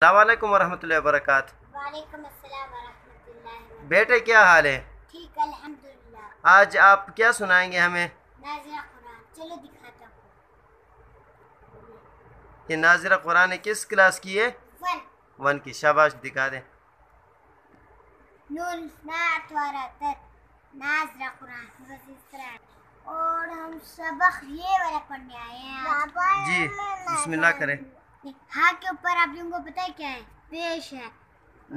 السلام علیکم ورحمۃ اللہ وبرکاتہ۔ وعلیکم السلام ورحمۃ اللہ وبرکاتہ۔ بیٹے کیا حال ہے؟ ٹھیک الحمدللہ۔ آج آپ کیا سنائیں گے ہمیں؟ ناظرہ قرآن، چلو دکھاتا ہوں۔ یہ ناظرہ قرآن کس کلاس کی ہے؟ 1 کی، شاباش دکھا دیں۔ نون نعت ورتر ناظرہ قرآن بس اس طرح، اور ہم سبق یہ والا پڑھنے آئے ہیں۔ جی بسم اللہ کریں۔ ہاں کے اوپر آپ لوگوں کو پتہ ہے کیا ہے؟ پیش ہے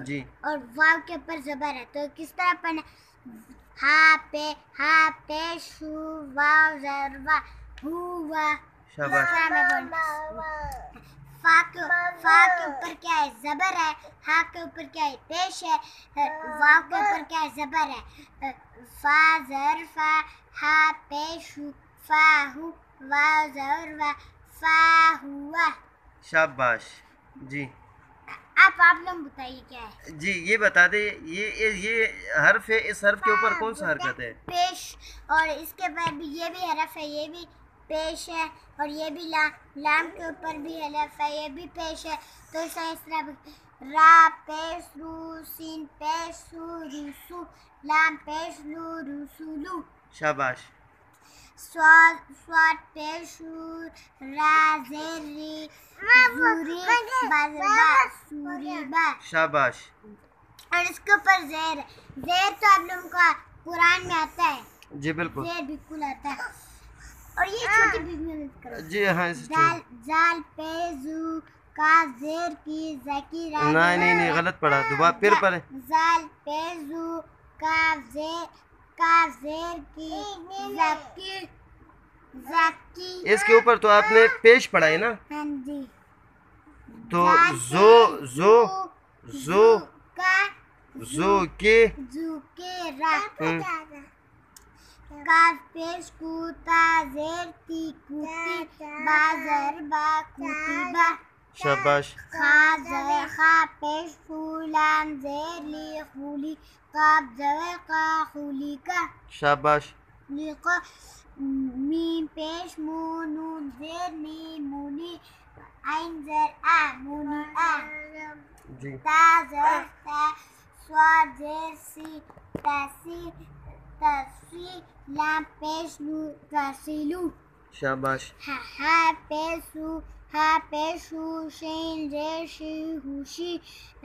جی، اور واو کے اوپر زبر ہے، تو کس طرح پڑھنا؟ ہا پیش ہو، واو زبر وا، ہوا۔ شاباش۔ فا کے اوپر کیا ہے؟ زبر ہے۔ ہا کے اوپر کیا ہے؟ پیش ہے۔ واو کے اوپر کیا ہے؟ زبر ہے۔ فا زر فا، ہا پیش ہو، فا ہو، واو زبر وا، فا ہوا۔ شاباش۔ جی آپ لوگ بتائیے کیا ہے؟ جی یہ بتا دیں، یہ حرف ہے، اس حرف کے اوپر کون سا حرکت ہے؟ پیش، اور اس کے بعد بھی یہ بھی حرف ہے، یہ بھی پیش ہے، اور یہ بھی لام کے اوپر بھی حرف ہے، یہ بھی پیش ہے۔ تو اس طرح را پیش رو، سین پیش سو، روسو، لام پیش لو، روسولو۔ شاباش۔ سواد پیش رو، را زیر ری، زوری، بازربا، سوری با۔ شاباش۔ اور اس کے اوپر زیر ہے۔ زیر تو آپ لوگوں کا قرآن میں آتا ہے، جی بالکل۔ زیر بالکل آتا ہے۔ اور یہ چھوٹی بھی محنت کرو۔ جی ہاں، زال پہ زو، کاف زیر کی، زکی را۔ نہیں غلط پڑھا، دوبارہ پھر پڑھیں۔ زال پہ زو، کاف زیر کی، زکی۔ اس کے اوپر تو آپ نے پیش پڑھا ہے نا؟ ہاں جی۔ تو زو کے را، کاف پیش کو، تا زیر تی، کوتی، با زر با، کوتی با۔ شاباش۔ خا پیش خو، لام زیر لی، خولی، قاف زیر قا، خولی کا۔ شاباش۔ میم پیش مو، نون زیر نی، مونی، عین زیر آ، مونی آ۔ جی تا زیر تا، سواد زیر سی، تاسی، تاسی، لام پیش لو، تاسیلو۔ شاباش۔ ہا پیشو، شین زیر شی، ہوشی،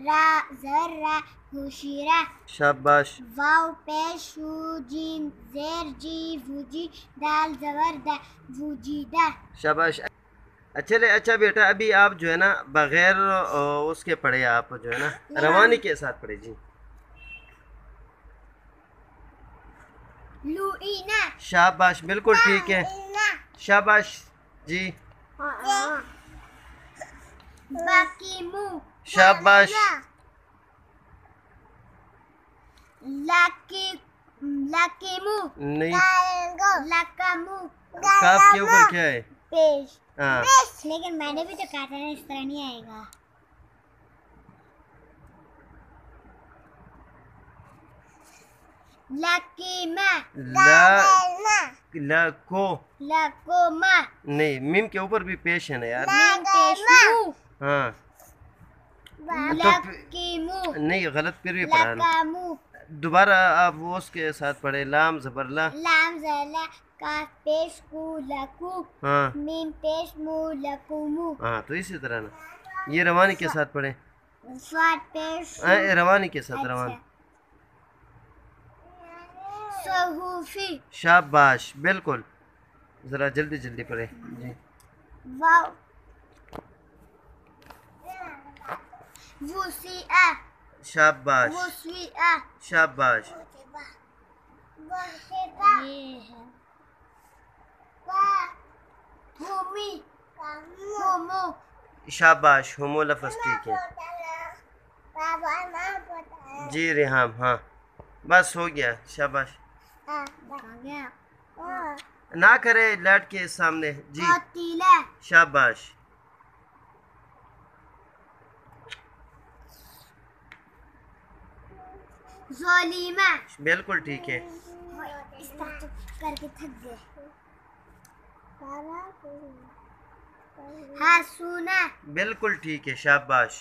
را زر را، ہوشیرہ۔ شاباش۔ واو پیشو، جیم زیر جی، وجی، دال زبر دا، وجیدہ۔ شاباش۔ اچھا بیٹا، ابھی آپ جو ہے نا بغیر اس کے پڑھے، آپ جو ہے نا روانی کے ساتھ پڑھے۔ جی لوئینا، شاباش، بالکل ٹھیک ہے، شاباش۔ جی باقی مو، شاباش۔ لاکی مو، نہیں، لاکا مو، کاف کے اوپر کیا ہے؟ پیش۔ ہاں لیکن میں نے بھی تو کہا تھا نا اس طرح نہیں آئے گا۔ لاکیما، لاکوما، نہیں، میم کے اوپر بھی پیش ہے نا یار۔ میم پیش مو، ہاں لاکیمو، نہیں غلط، پھر بھی پڑھا نا۔ لاکامو، دوبارہ آپ وہ اس کے ساتھ پڑھے، لام زبر لا۔ لام زلا، کاف پیش کو، لکو، ہاں میم پیش مو، لکومو۔ ہاں، تو اسی طرح نا یہ روانی کے ساتھ پڑھے، سواد پیش روانی کے ساتھ، روانی۔ صحوفی، شاباش، بالکل، ذرا جلدی پڑھے۔ جی واو، وسیعہ، شاباش، وسیعہ، شاباش۔ یہ ہے ہومی، ہومو۔ شاباش، ہومو لفظ ٹھیک ہے۔ جی ریحام، ہاں بس ہو گیا، شاباش۔ نہ کرے لائٹ کے سامنے۔ جی قاتلہ، شاباش۔ ظالمہ۔ بالکل ٹھیک ہے۔ اس طرح کر کے تھک گئے۔ ہاسونا، بالکل ٹھیک ہے، شاباش۔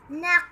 نق